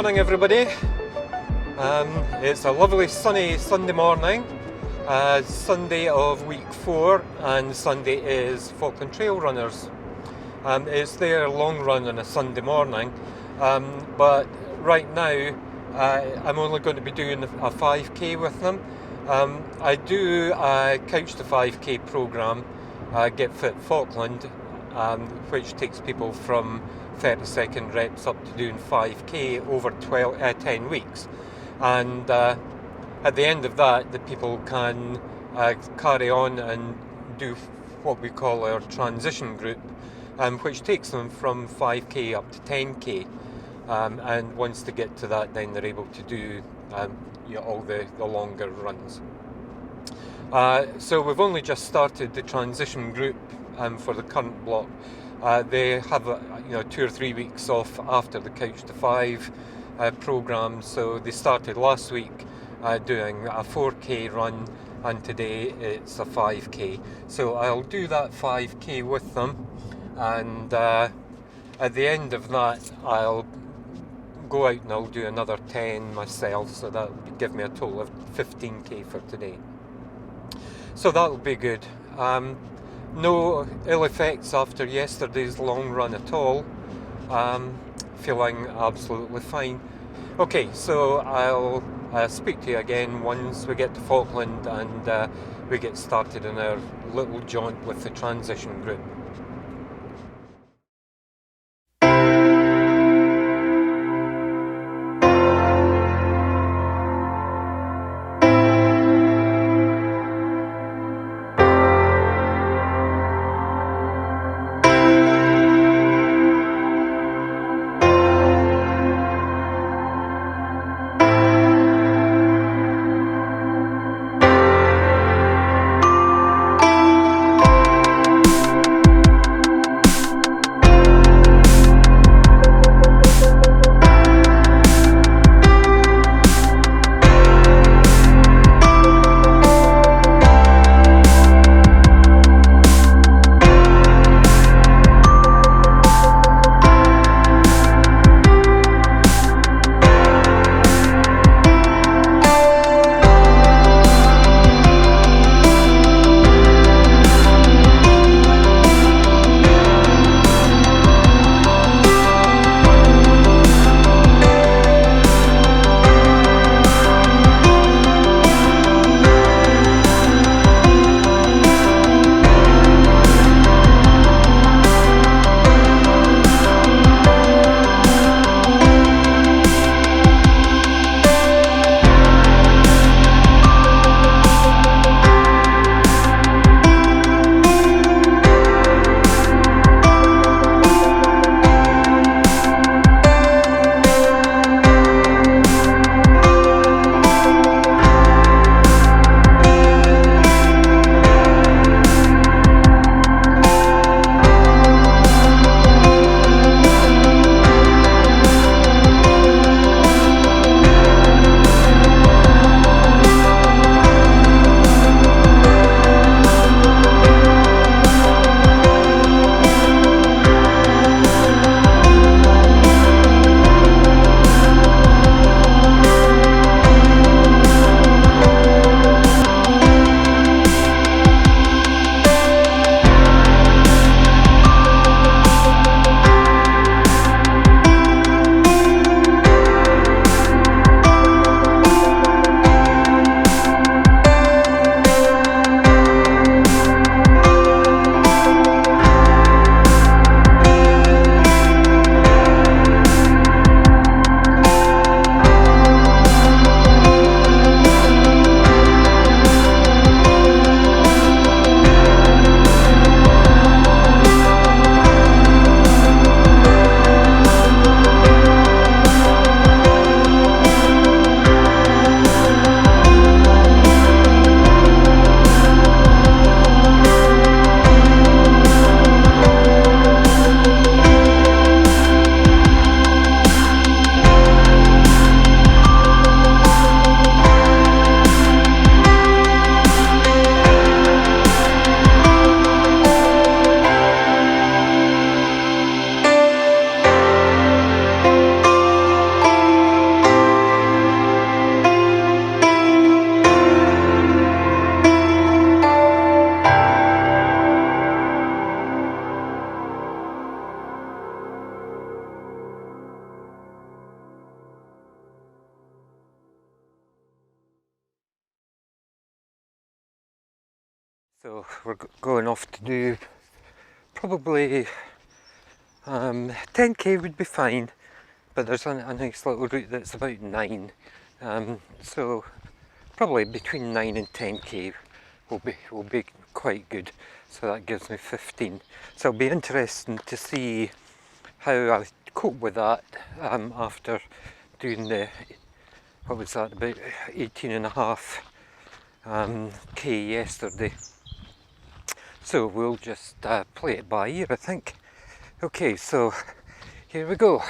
morning everybody. It's a lovely sunny Sunday morning, Sunday of week 4, and Sunday is Falkland Trail Runners. It's their long run on a Sunday morning, but right now I'm only going to be doing a 5k with them. I do a Couch to 5k programme, Get Fit Falkland, which takes people from 30-second reps up to doing 5k over 10 weeks, and at the end of that the people can carry on and do what we call our transition group, which takes them from 5k up to 10k, and once they get to that, then they're able to do all the longer runs. So we've only just started the transition group for the current block. They have 2 or 3 weeks off after the Couch to 5 programme, so they started last week doing a 4k run, and today it's a 5k. So I'll do that 5k with them, and at the end of that I'll go out and I'll do another 10 myself, so that'll give me a total of 15k for today. So that'll be good. No ill effects after yesterday's long run at all. Feeling absolutely fine. Okay, so I'll speak to you again once we get to Falkland and we get started in our little jaunt with the transition group. So we're going off to do probably 10k would be fine, but there's a nice little route that's about 9, so probably between 9 and 10k will be quite good. So that gives me 15. So it'll be interesting to see how I cope with that after doing the, what was that, about 18.5 k yesterday. So we'll just play it by ear, I think. Okay, so here we go.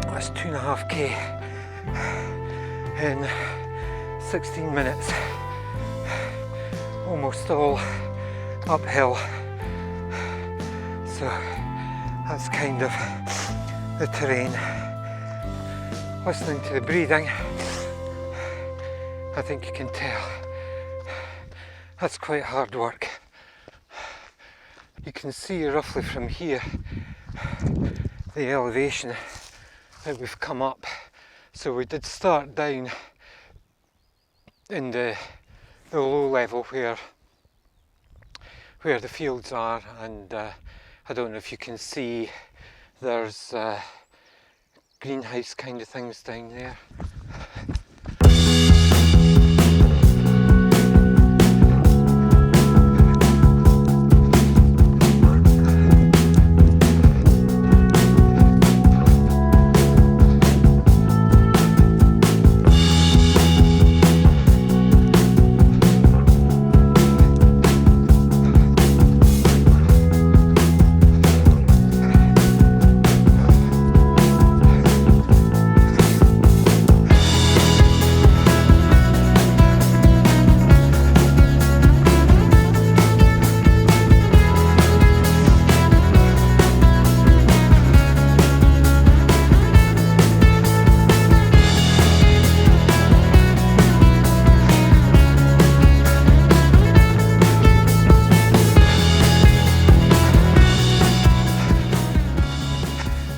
That's 2.5k in 16 minutes, almost all uphill. So that's kind of the terrain. Listening to the breathing, I think you can tell that's quite hard work. You can see roughly from here the elevation that we've come up. So we did start down in the low level where the fields are, and I don't know if you can see there's greenhouse kind of things down there.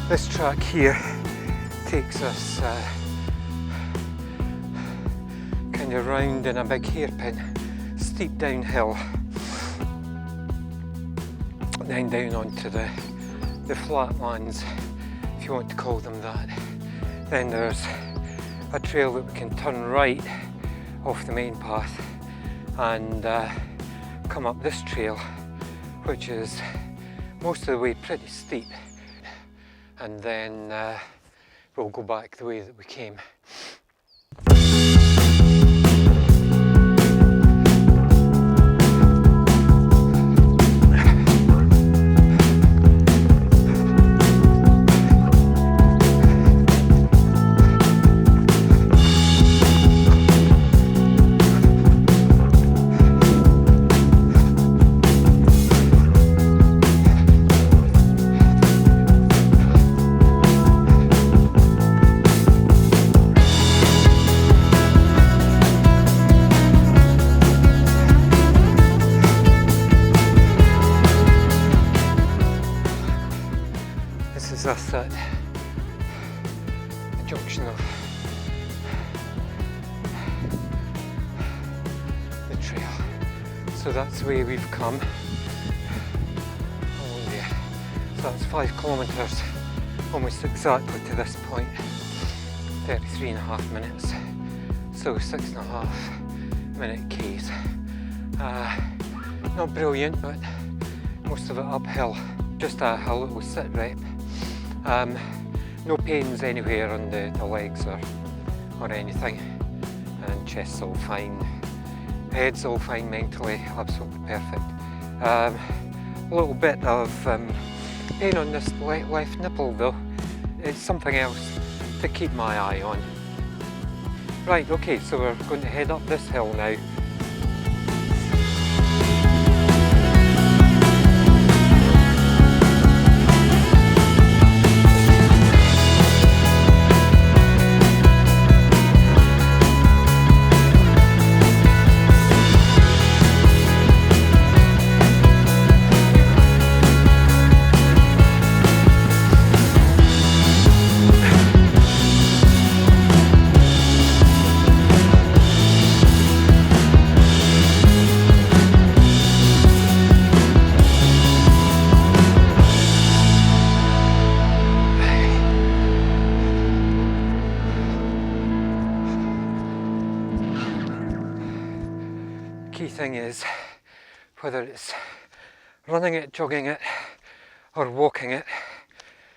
This track here takes us kind of round in a big hairpin, steep downhill. then down onto the flatlands, if you want to call them that. Then there's a trail that we can turn right off the main path and come up this trail, which is most of the way pretty steep, and then we'll go back the way that we came. This is us at the junction of the trail. So that's the way we've come. Oh yeah. So that's 5 kilometres, almost exactly to this point. 33.5 minutes. So 6.5 minute Ks. Not brilliant, but most of it uphill. Just a little sit rep. No pains anywhere on the legs or anything, and chest's all fine, head's all fine mentally, absolutely perfect. A little bit of pain on this left nipple though. It's something else to keep my eye on. Right, okay, so we're going to head up this hill now. Key thing is, whether it's running it, jogging it, or walking it,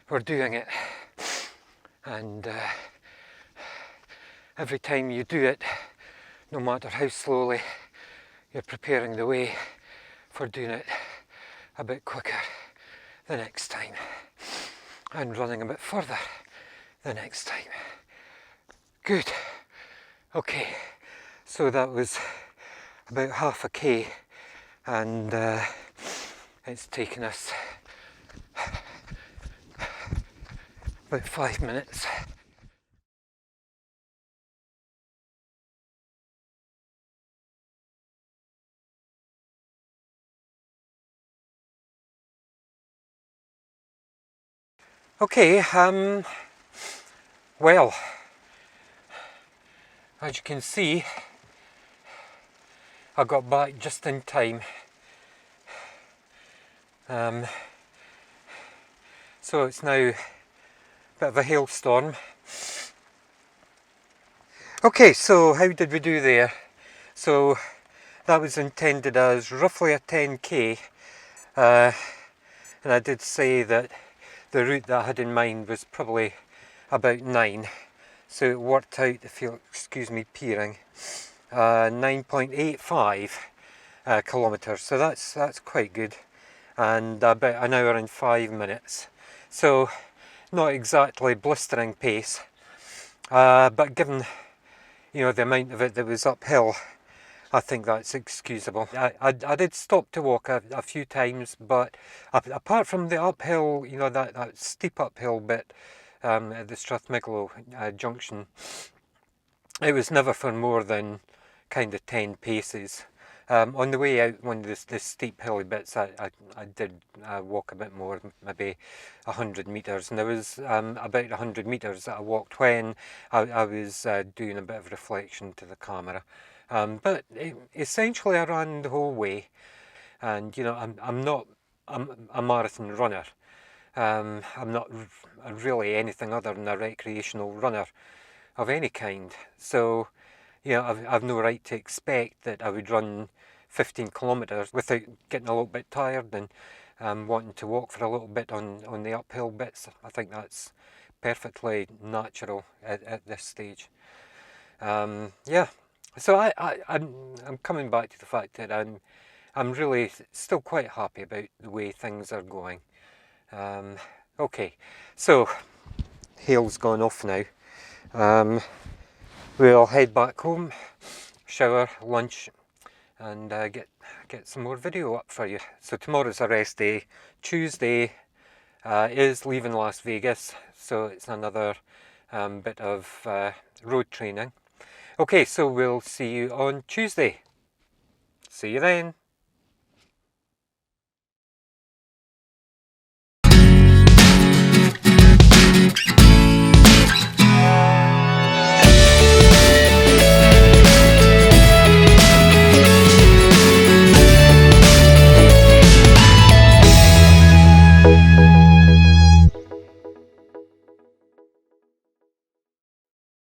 or doing it, and every time you do it, no matter how slowly, you're preparing the way for doing it a bit quicker the next time, and running a bit further the next time. Good. Okay, so that was about half a K, and it's taken us about 5 minutes. Okay, well, as you can see, I got back just in time. So it's now a bit of a hailstorm. Okay, so how did we do there? So that was intended as roughly a 10k, and I did say that the route that I had in mind was probably about 9, so it worked out, if you'll excuse me peering, 9.85 kilometres, so that's quite good, and about an hour and 5 minutes. So not exactly blistering pace, but given the amount of it that was uphill, I think that's excusable. I did stop to walk a few times, but apart from the uphill, that steep uphill bit at the Strathmiglo junction, it was never for more than kind of 10 paces. On the way out, one of the steep hilly bits, I did walk a bit more, maybe 100 metres, and there was about 100 metres that I walked when I was doing a bit of reflection to the camera. But essentially I ran the whole way, and I'm a marathon runner. I'm not really anything other than a recreational runner of any kind. So, yeah, I've no right to expect that I would run 15 kilometres without getting a little bit tired and wanting to walk for a little bit on the uphill bits. I think that's perfectly natural at this stage. Yeah, so I'm coming back to the fact that I'm really still quite happy about the way things are going. Okay, so Hale's gone off now. We'll head back home, shower, lunch, and get some more video up for you. So tomorrow's a rest day. Tuesday is leaving Las Vegas, so it's another bit of road training. Okay, so we'll see you on Tuesday. See you then.